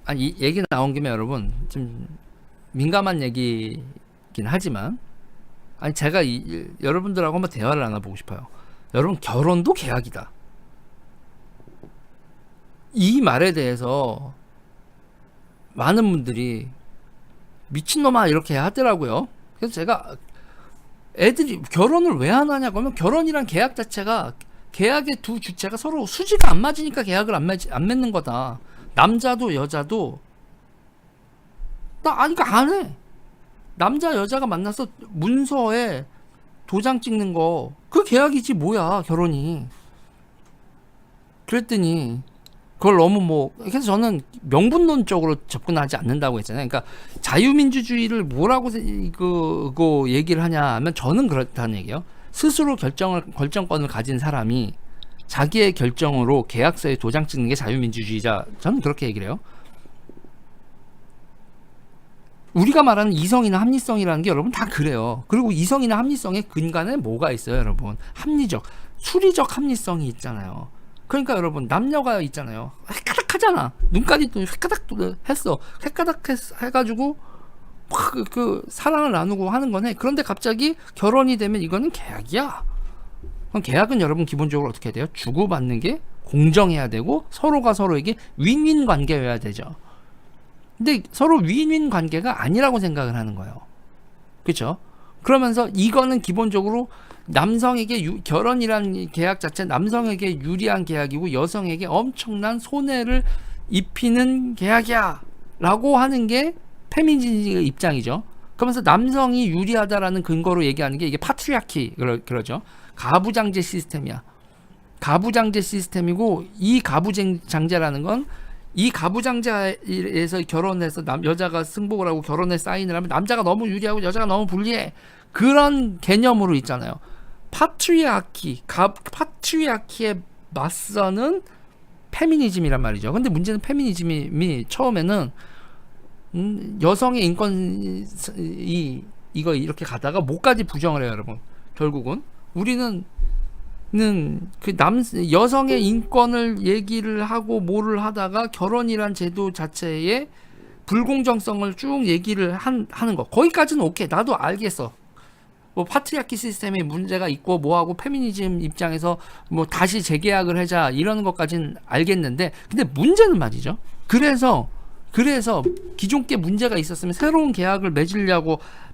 아니, 이 얘기 나온 김에 여러분 좀 민감한 얘기긴 하지만, 아니 제가 여러분들하고 한번 대화를 나눠보고 싶어요. 여러분, 결혼도 계약이다, 이 말에 대해서 많은 분들이 미친놈아 이렇게 하더라고요. 그래서 제가 애들이 결혼을 왜 안 하냐고 하면, 결혼이란 계약 자체가, 계약의 두 주체가 서로 수지가 안 맞으니까 계약을 안 맺는 거다. 남자도 여자도 아니 그러니까 안 해. 남자 여자가 만나서 문서에 도장 찍는 거, 그 계약이지 뭐야 결혼이. 그랬더니 그걸 너무 그래서 저는 명분론적으로 접근하지 않는다고 했잖아요. 그러니까 자유민주주의를 뭐라고 그 얘기를 하냐 하면, 저는 그렇다는 얘기예요. 스스로 결정권을 가진 사람이 자기의 결정으로 계약서에 도장 찍는 게 자유민주주의자, 저는 그렇게 얘기를 해요. 우리가 말하는 이성이나 합리성이라는 게 여러분 다 그래요. 그리고 이성이나 합리성의 근간에 뭐가 있어요, 여러분? 합리적, 수리적 합리성이 있잖아요. 그러니까 여러분, 남녀가 있잖아요. 헷가닥 하잖아. 눈까지 또 헷가닥 했어. 헷가닥 해가지고 그 사랑을 나누고 하는 거네. 그런데 갑자기 결혼이 되면 이거는 계약이야. 그럼 계약은 여러분 기본적으로 어떻게 돼요? 주고받는 게 공정해야 되고, 서로가 서로에게 윈윈 관계여야 되죠. 근데 서로 윈윈 관계가 아니라고 생각을 하는 거예요. 그렇죠? 그러면서 이거는 기본적으로 남성에게 결혼이란 계약 자체 남성에게 유리한 계약이고, 여성에게 엄청난 손해를 입히는 계약이야 라고 하는 게 페미니즘의 입장이죠. 그러면서 남성이 유리하다라는 근거로 얘기하는 게, 이게 파트리아키 그러죠. 가부장제 시스템이야. 가부장제 시스템이고, 이 가부장제라는 건, 이 가부장제에서 결혼해서 여자가 승복을 하고 결혼에 사인을 하면 남자가 너무 유리하고 여자가 너무 불리해, 그런 개념으로 있잖아요. 파트리아키에 맞서는 페미니즘이란 말이죠. 근데 문제는 페미니즘이 처음에는 여성의 인권 이거 이렇게 가다가 뭐까지 부정을 해요, 여러분. 결국은 우리는 그 여성의 인권을 얘기를 하고 뭐를 하다가 결혼이란 제도 자체의 불공정성을 쭉 얘기를 하는 거, 거기까지는 오케이, 나도 알겠어. 파트리아키 시스템에 문제가 있고 뭐하고 페미니즘 입장에서 다시 재계약을 하자 이러는 것까지는 알겠는데, 근데 문제는 말이죠. 그래서 기존 게 문제가 있었으면 새로운 계약을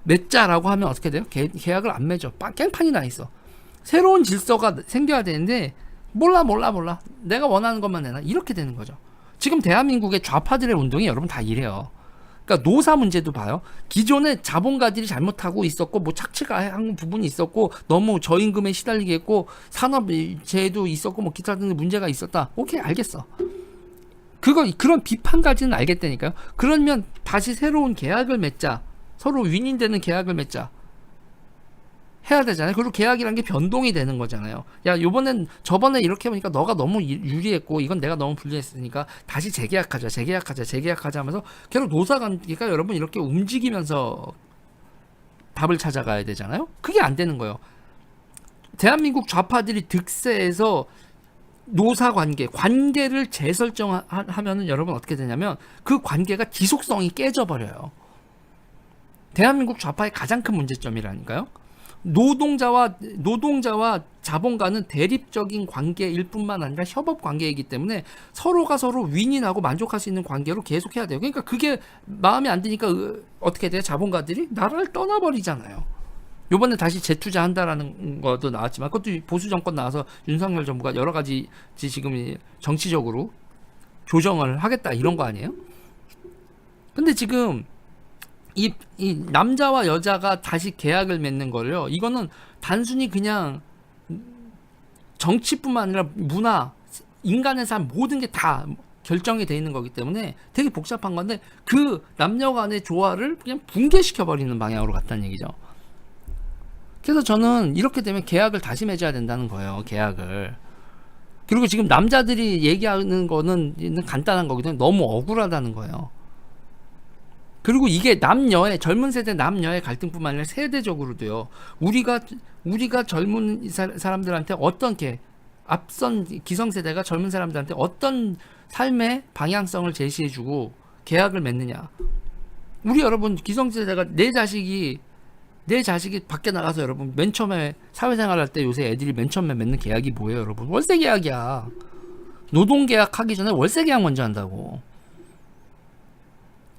맺자라고 하면 어떻게 돼요? 계약을 안 맺어. 깽판이 나 있어. 새로운 질서가 생겨야 되는데, 몰라 내가 원하는 것만 내놔, 이렇게 되는 거죠. 지금 대한민국의 좌파들의 운동이 여러분 다 이래요. 그러니까 노사 문제도 봐요. 기존에 자본가들이 잘못하고 있었고, 착취가 한 부분이 있었고, 너무 저임금에 시달리게 했고, 산업재해도 있었고, 기타 등등 문제가 있었다. 오케이, 알겠어. 그런 비판까지는 알겠다니까요. 그러면 다시 새로운 계약을 맺자, 서로 윈윈되는 계약을 맺자 해야 되잖아요. 그리고 계약이란 게 변동이 되는 거잖아요. 야, 저번에 이렇게 보니까 너가 너무 유리했고 이건 내가 너무 불리했으니까 다시 재계약하자 하면서 계속 노사관계가 여러분 이렇게 움직이면서 답을 찾아가야 되잖아요. 그게 안 되는 거예요. 대한민국 좌파들이 득세해서 관계를 재설정하면은 여러분 어떻게 되냐면, 그 관계가 지속성이 깨져버려요. 대한민국 좌파의 가장 큰 문제점이라니까요. 노동자와 자본가는 대립적인 관계일 뿐만 아니라 협업 관계이기 때문에 서로가 서로 윈윈하고 만족할 수 있는 관계로 계속해야 돼요. 그러니까 그게 마음에 안 드니까 어떻게 돼요? 자본가들이 나라를 떠나버리잖아요. 요번에 다시 재투자한다라는 것도 나왔지만, 그것도 보수 정권 나와서 윤석열 정부가 여러 가지 지금 정치적으로 조정을 하겠다 이런 거 아니에요? 근데 지금 이 남자와 여자가 다시 계약을 맺는 거를요, 이거는 단순히 그냥 정치뿐만 아니라 문화, 인간의 삶, 모든 게 다 결정이 돼 있는 거기 때문에 되게 복잡한 건데, 그 남녀 간의 조화를 그냥 붕괴시켜 버리는 방향으로 갔다는 얘기죠. 그래서 저는 이렇게 되면 계약을 다시 맺어야 된다는 거예요, 계약을. 그리고 지금 남자들이 얘기하는 거는 간단한 거거든요. 너무 억울하다는 거예요. 그리고 이게 젊은 세대 남녀의 갈등뿐만 아니라 세대적으로도요. 우리가 젊은 사람들한테 앞선 기성세대가 젊은 사람들한테 어떤 삶의 방향성을 제시해주고 계약을 맺느냐? 우리 여러분 기성세대가 내 자식이 밖에 나가서 여러분 맨 처음에 사회생활 할 때 요새 애들이 맨 처음에 맺는 계약이 뭐예요 여러분? 월세 계약이야. 노동 계약 하기 전에 월세 계약 먼저 한다고.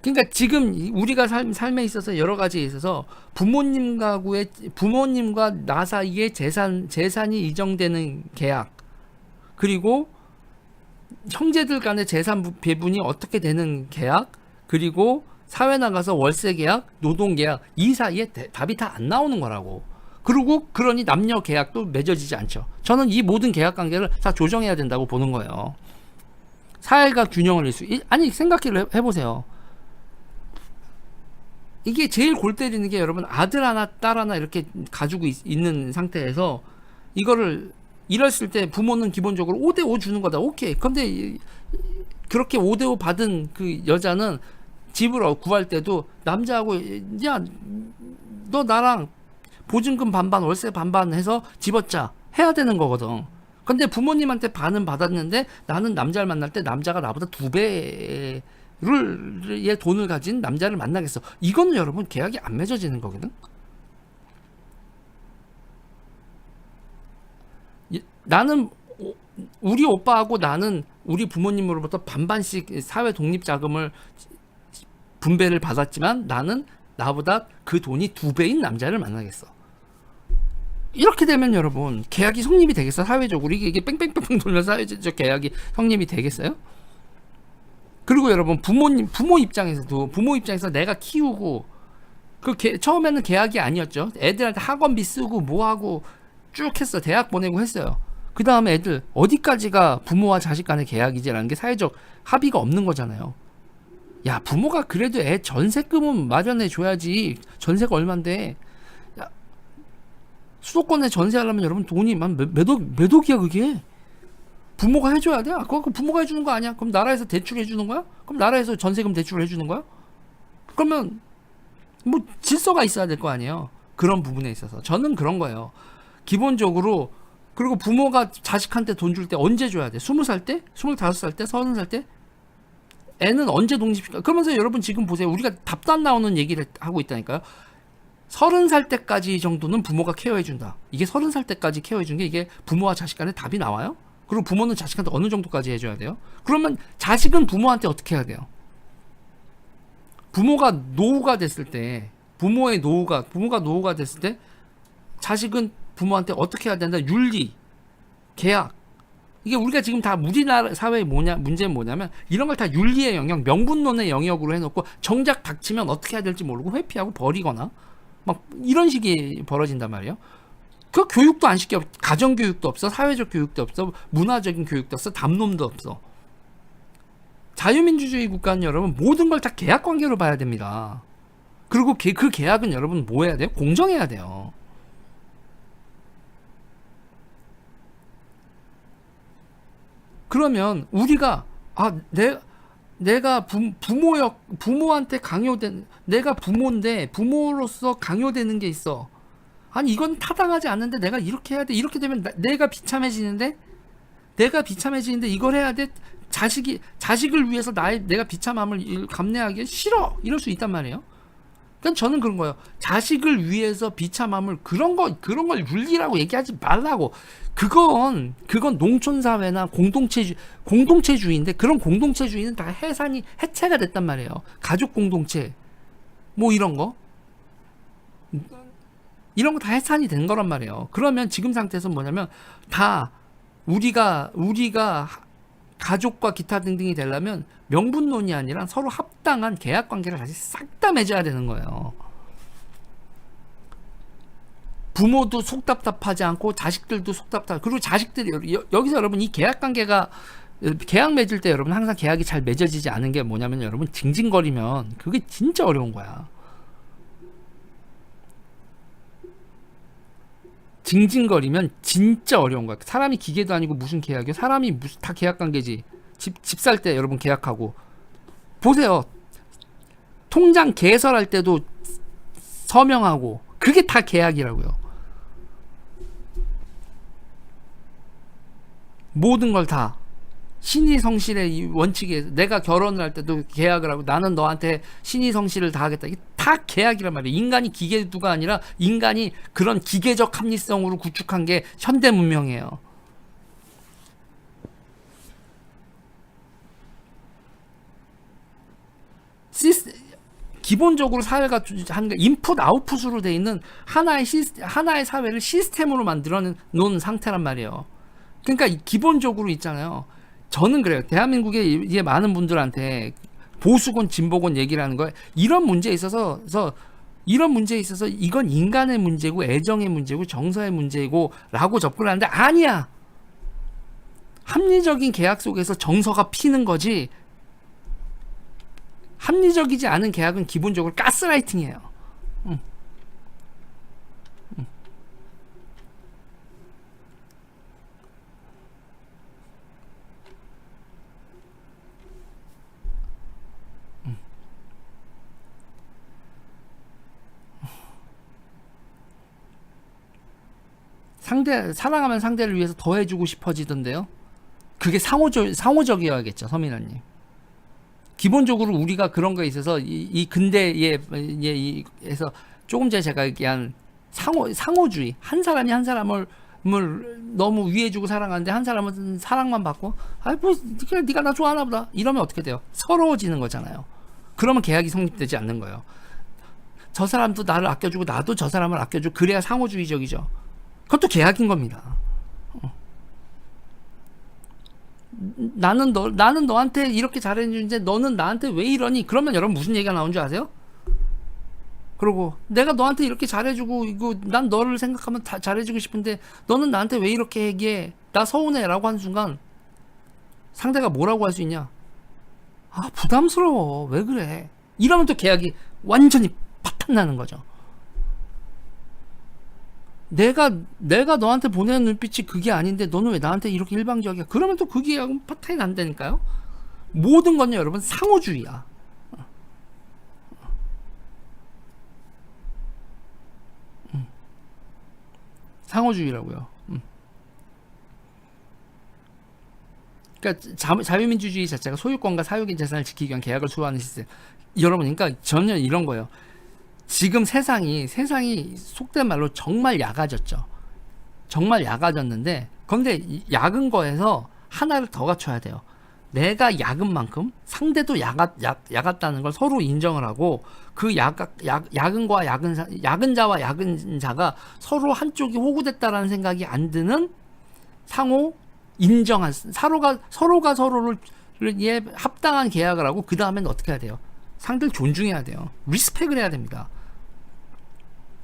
그러니까 지금 우리가 삶에 있어서 여러 가지에 있어서 부모님과 나 사이에 재산이 이정되는 계약, 그리고 형제들 간의 재산 배분이 어떻게 되는 계약, 그리고 사회 나가서 월세 계약, 노동 계약, 이 사이에 답이 다 안 나오는 거라고. 그리고 그러니 남녀 계약도 맺어지지 않죠. 저는 이 모든 계약 관계를 다 조정해야 된다고 보는 거예요. 사회가 균형을 잃수. 아니 해보세요. 이게 제일 골 때리는 게 여러분, 아들 하나 딸 하나 이렇게 가지고 있는 상태에서 이거를 이랬을 때 부모는 기본적으로 5대5 주는 거다. 오케이. 근데 그렇게 5대5 받은 그 여자는 집을 구할 때도 남자하고, 야, 너 나랑 보증금 반반 월세 반반 해서 집었자 해야 되는 거거든. 근데 부모님한테 반은 받았는데 나는 남자를 만날 때 남자가 나보다 2배의 돈을 가진 남자를 만나겠어. 이거는 여러분 계약이 안 맺어지는 거거든. 나는, 우리 오빠하고 나는 우리 부모님으로부터 반반씩 사회 독립 자금을 분배를 받았지만 나는 나보다 그 돈이 2배인 남자를 만나겠어. 이렇게 되면 여러분 계약이 성립이 되겠어? 사회적으로 이게 뺑뺑뺑뺑 돌면서 사회적 계약이 성립이 되겠어요? 그리고 여러분 부모 입장에서 내가 키우고 처음에는 계약이 아니었죠. 애들한테 학원비 쓰고 뭐하고 쭉 했어. 대학 보내고 했어요. 그 다음에 애들 어디까지가 부모와 자식 간의 계약이지라는 게 사회적 합의가 없는 거잖아요. 야, 부모가 그래도 애 전세금은 마련해 줘야지. 전세가 얼만데. 야, 수도권에 전세하려면 여러분 돈이 몇 억이야 그게. 부모가 해줘야 돼? 그거 부모가 해주는 거 아니야? 그럼 나라에서 대출 해주는 거야? 그럼 나라에서 전세금 대출을 해주는 거야? 그러면 뭐 질서가 있어야 될 거 아니에요. 그런 부분에 있어서 저는 그런 거예요. 기본적으로. 그리고 부모가 자식한테 돈 줄 때 언제 줘야 돼? 20살 때? 25살 때? 30살 때? 애는 언제 독립시켜? 그러면서 여러분 지금 보세요. 우리가 답도 안 나오는 얘기를 하고 있다니까요. 30살 때까지 정도는 부모가 케어해준다. 이게 30살 때까지 케어해준 게 이게 부모와 자식 간에 답이 나와요? 그리고 부모는 자식한테 어느 정도까지 해줘야 돼요? 그러면 자식은 부모한테 어떻게 해야 돼요? 부모가 노후가 됐을 때, 부모가 노후가 됐을 때 자식은 부모한테 어떻게 해야 된다? 윤리, 계약. 이게 우리가 지금 다 우리나라 사회의 문제는 뭐냐면 이런 걸 다 윤리의 영역, 명분론의 영역으로 해놓고 정작 닥치면 어떻게 해야 될지 모르고 회피하고 버리거나 막 이런 식이 벌어진단 말이에요. 그 교육도 안 시켜. 가정교육도 없어, 사회적 교육도 없어, 문화적인 교육도 없어, 담론도 없어. 자유민주주의 국가는 여러분 모든 걸 다 계약 관계로 봐야 됩니다. 그리고 그 계약은 여러분 뭐 해야 돼요? 공정해야 돼요. 그러면 우리가 내가 부모한테 강요된, 내가 부모인데 부모로서 강요되는 게 있어. 아니 이건 타당하지 않는데 내가 이렇게 해야 돼. 이렇게 되면 내가 비참해지는데 이걸 해야 돼. 자식을 위해서 내가 비참함을 감내하기 싫어. 이럴 수 있단 말이에요. 그러니까 저는 그런 거예요. 자식을 위해서 비참함을 그런 걸 윤리라고 얘기하지 말라고. 그건 농촌 사회나 공동체주의인데 그런 공동체주의는 다 해체가 됐단 말이에요. 가족 공동체 뭐 이런 거 다 해산이 된 거란 말이에요. 그러면 지금 상태에서 뭐냐면 다 우리가 가족과 기타 등등이 되려면 명분론이 아니라 서로 합당한 계약 관계를 다시 싹 다 맺어야 되는 거예요. 부모도 속 답답하지 않고 자식들도 속 답답. 그리고 자식들이 여기서 여러분 이 계약 관계가 계약 맺을 때 여러분 항상 계약이 잘 맺어지지 않은 게 뭐냐면 여러분 징징거리면 그게 진짜 어려운 거야. 징징거리면 진짜 어려운 거야. 사람이 기계도 아니고 무슨 계약이야? 사람이 다 계약 관계지. 집 살 때 여러분 계약하고 보세요. 통장 개설할 때도 서명하고 그게 다 계약이라고요. 모든 걸 다. 신의성실의 이 원칙에 내가 결혼을 할 때도 계약을 하고 나는 너한테 신의성실을 다하겠다. 이게 다 계약이란 말이에요. 인간이 기계두가 아니라 인간이 그런 기계적 합리성으로 구축한 게 현대 문명이에요. 기본적으로 사회가 한 인풋 아웃풋으로 돼 있는 하나의 사회를 시스템으로 만들어 놓은 상태란 말이에요. 그러니까 기본적으로 있잖아요. 저는 그래요. 대한민국의 이게 많은 분들한테 보수건 진보건 얘기를 하는 거예요. 이런 문제에 있어서 이건 인간의 문제고 애정의 문제고 정서의 문제고 라고 접근을 하는데 아니야. 합리적인 계약 속에서 정서가 피는 거지. 합리적이지 않은 계약은 기본적으로 가스라이팅이에요. 사랑하면 상대를 위해서 더 해주고 싶어지던데요. 그게 상호적이어야겠죠, 서민아님. 기본적으로 우리가 그런 거에 있어서 이 근대에서 조금 전에 제가 얘기한 상호주의, 한 사람이 한 사람을 너무 위해주고 사랑하는데 한 사람은 사랑만 받고 뭐 네가 나 좋아하나 보다 이러면 어떻게 돼요? 서러워지는 거잖아요. 그러면 계약이 성립되지 않는 거예요. 저 사람도 나를 아껴주고 나도 저 사람을 아껴주고 그래야 상호주의적이죠. 그것도 계약인 겁니다. 나는 너한테 이렇게 잘해주는데 너는 나한테 왜 이러니? 그러면 여러분 무슨 얘기가 나온 줄 아세요? 그리고 내가 너한테 이렇게 잘해주고 이거 난 너를 생각하면 다 잘해주고 싶은데 너는 나한테 왜 이렇게 얘기해? 나 서운해 라고 하는 순간 상대가 뭐라고 할 수 있냐? 아 부담스러워 왜 그래? 이러면 또 계약이 완전히 파탄나는 거죠. 내가 너한테 보내는 눈빛이 그게 아닌데 너는 왜 나한테 이렇게 일방적이야? 그러면 또 그 계약은 파탄이 난다니까요. 모든 건요 여러분 상호주의야. 상호주의라고요. 그러니까 자유민주주의 자체가 소유권과 사유権재산을 지키기 위한 계약을 수호하는 시스템. 여러분, 그러니까 전혀 이런 거예요. 지금 세상이 속된 말로 정말 야가졌죠. 정말 야가졌는데, 근데 야근 거에서 하나를 더 갖춰야 돼요. 내가 야근 만큼 상대도 야갔다는 걸 서로 인정을 하고 그 야근과 야근자와 야근자가 서로 한쪽이 호구됐다라는 생각이 안 드는 상호 인정한 서로가 서로를 합당한 계약을 하고 그 다음에는 어떻게 해야 돼요? 상대를 존중해야 돼요. 리스펙을 해야 됩니다.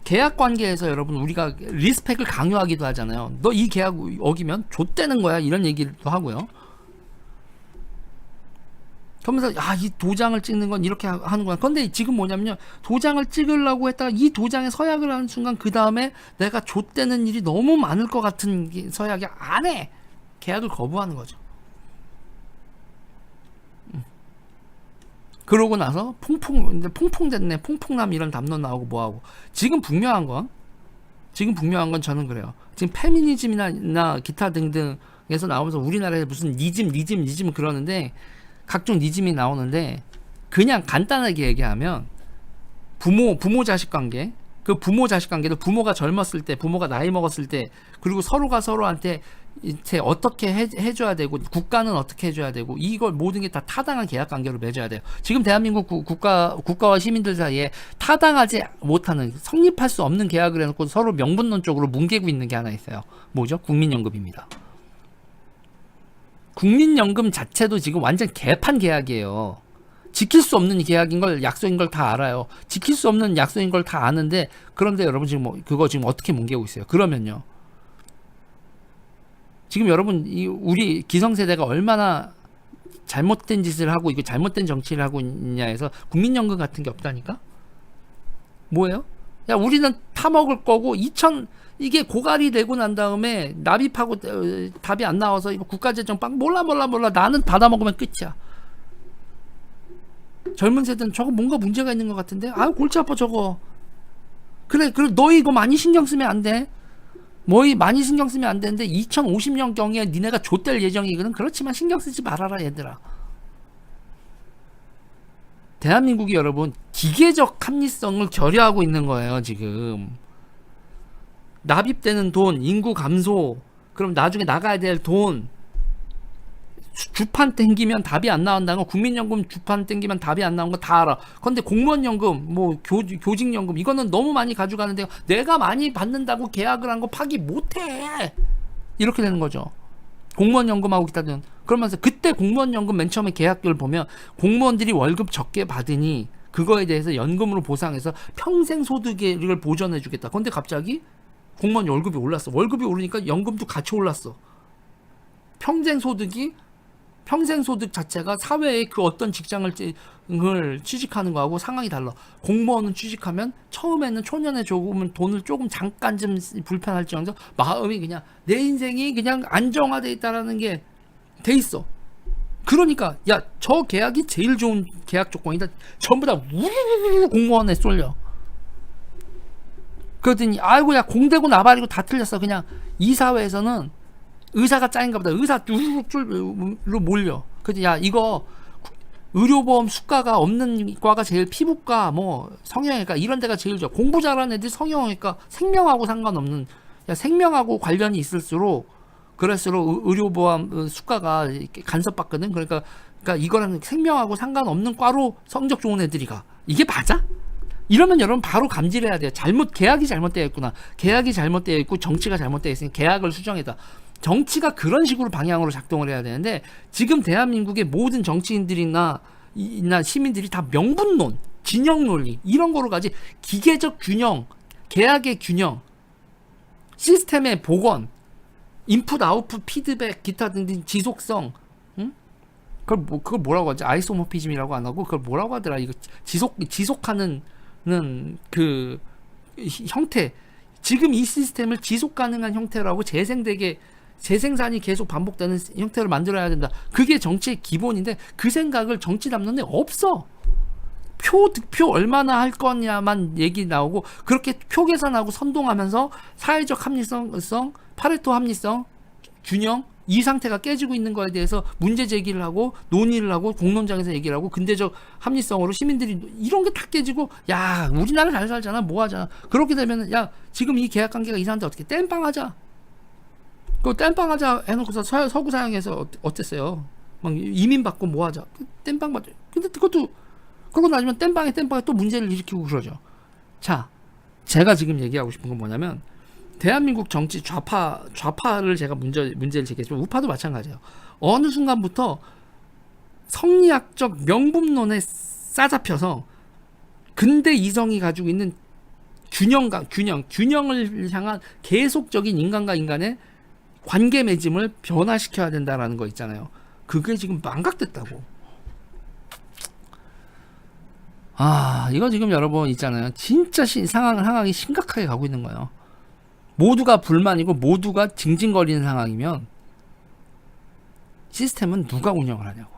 계약 관계에서 여러분 우리가 리스펙을 강요하기도 하잖아요. 너 이 계약 어기면 좆되는 거야 이런 얘기도 하고요. 그러면서 이 도장을 찍는 건 이렇게 하는구나. 그런데 지금 뭐냐면요. 도장을 찍으려고 했다가 이 도장에 서약을 하는 순간 그 다음에 내가 좆되는 일이 너무 많을 것 같은 서약이 안 해. 계약을 거부하는 거죠. 그러고 나서 풍풍 됐네. 풍풍남 이런 담론 나오고 뭐하고. 지금 분명한 건 저는 그래요. 지금 페미니즘이나 기타 등등에서 나오면서 우리나라에 무슨 니즘 그러는데 각종 니즘이 나오는데 그냥 간단하게 얘기하면 부모 자식 관계, 그 부모 자식 관계도 부모가 젊었을 때, 부모가 나이 먹었을 때, 그리고 서로가 서로한테 이제 어떻게 해줘야 되고 국가는 어떻게 해줘야 되고 이걸 모든 게 다 타당한 계약 관계로 맺어야 돼요. 지금 대한민국 국가와 시민들 사이에 타당하지 못하는 성립할 수 없는 계약을 해놓고 서로 명분론적으로 뭉개고 있는 게 하나 있어요. 뭐죠? 국민연금입니다. 국민연금 자체도 지금 완전 개판 계약이에요. 지킬 수 없는 계약인 걸 약속인 걸 다 알아요. 지킬 수 없는 약속인 걸 다 아는데 그런데 여러분 지금 그거 지금 어떻게 뭉개고 있어요? 그러면요. 지금 여러분 우리 기성세대가 얼마나 잘못된 짓을 하고 이거 잘못된 정치를 하고 있냐 해서 국민연금 같은 게 없다니까? 뭐예요? 야 우리는 타먹을 거고 이게 고갈이 되고 난 다음에 납입하고 답이 안 나와서 이거 국가재정 몰라 나는 받아먹으면 끝이야. 젊은 세대는 저거 뭔가 문제가 있는 것 같은데 골치 아파 저거. 그래 너 이거 많이 신경 쓰면 안 돼. 뭐 많이 신경 쓰면 안 되는데 2050년경에 니네가 좆될 예정이거든. 그렇지만 신경 쓰지 말아라 얘들아. 대한민국이 여러분 기계적 합리성을 결여하고 있는 거예요 지금. 납입되는 돈, 인구 감소, 그럼 나중에 나가야 될 돈, 주판 땡기면 답이 안 나온다는 거, 국민연금 주판 땡기면 답이 안 나온 거 다 알아. 근데 공무원연금, 뭐 교직연금 이거는 너무 많이 가져가는데 내가 많이 받는다고 계약을 한 거 파기 못해. 이렇게 되는 거죠. 공무원연금하고 기타등. 그러면서 그때 공무원연금 맨 처음에 계약을 보면 공무원들이 월급 적게 받으니 그거에 대해서 연금으로 보상해서 평생 소득을 보전해 주겠다. 근데 갑자기 공무원 월급이 올랐어. 월급이 오르니까 연금도 같이 올랐어. 평생 소득 자체가 사회에 그 어떤 직장을 취직하는 거하고 상황이 달라. 공무원은 취직하면 처음에는 초년에 조금은 돈을 조금 잠깐 좀 불편할지언정 마음이 그냥 내 인생이 그냥 안정화돼 있다라는 게 돼 있어. 그러니까 야 저 계약이 제일 좋은 계약 조건이다. 전부 다 우르르르 공무원에 쏠려. 그러더니 아이고 야 공대고 나발이고 다 틀렸어. 그냥 이 사회에서는 의사가 짱인가 보다. 의사 쭈르륵 몰려. 그래서 야 이거 의료보험 수가가 없는 과가 제일 피부과 뭐 성형외과 이런 데가 제일 좋아. 공부 잘하는 애들 성형외과 생명하고 상관없는 야 생명하고 관련이 있을수록 그럴수록 의료보험 수가가 간섭받거든. 그러니까 이거랑 생명하고 상관없는 과로 성적 좋은 애들이 가. 이게 맞아? 이러면 여러분 바로 감지를 해야 돼요. 계약이 잘못되어 있구나. 계약이 잘못되어 있고 정치가 잘못되어 있으니 계약을 수정해다. 정치가 그런 식으로 방향으로 작동을 해야 되는데 지금 대한민국의 모든 정치인들이나 시민들이 다 명분론, 진영 논리 이런 거로 가지. 기계적 균형, 계약의 균형, 시스템의 복원, 인풋 아웃풋 피드백 기타 등등 지속성, 응? 그걸 뭐라고 하지? 아이소모피즘이라고 안 하고 그걸 뭐라고 하더라? 이거 지속하는 그 형태. 지금 이 시스템을 지속 가능한 형태라고 재생산이 계속 반복되는 형태로 만들어야 된다. 그게 정치의 기본인데 그 생각을 정치 담론에 없어. 득표 얼마나 할 거냐만 얘기 나오고 그렇게 표 계산하고 선동하면서 사회적 합리성, 파레토 합리성, 균형 이 상태가 깨지고 있는 거에 대해서 문제 제기를 하고 논의를 하고 공론장에서 얘기를 하고 근대적 합리성으로 시민들이 이런 게 다 깨지고 야 우리나라 잘 살잖아 뭐 하잖아. 그렇게 되면 야 지금 이 계약 관계가 이상한데 어떻게 땜빵하자. 그 땜빵하자 해놓고서 서구 사양에서 어땠어요? 막 이민 받고 뭐 하자. 땜빵 받자. 근데 그러고 나면 땜빵에 또 문제를 일으키고 그러죠. 자, 제가 지금 얘기하고 싶은 건 뭐냐면 대한민국 정치 좌파를 제가 문제를 제기했지만 우파도 마찬가지예요. 어느 순간부터 성리학적 명분론에 싸잡혀서 근대 이성이 가지고 있는 균형을 향한 계속적인 인간과 인간의 관계 맺음을 변화시켜야 된다라는 거 있잖아요. 그게 지금 망각됐다고. 이거 지금 여러분 있잖아요. 진짜 상황이 심각하게 가고 있는 거예요. 모두가 불만이고 모두가 징징거리는 상황이면 시스템은 누가 운영을 하냐고.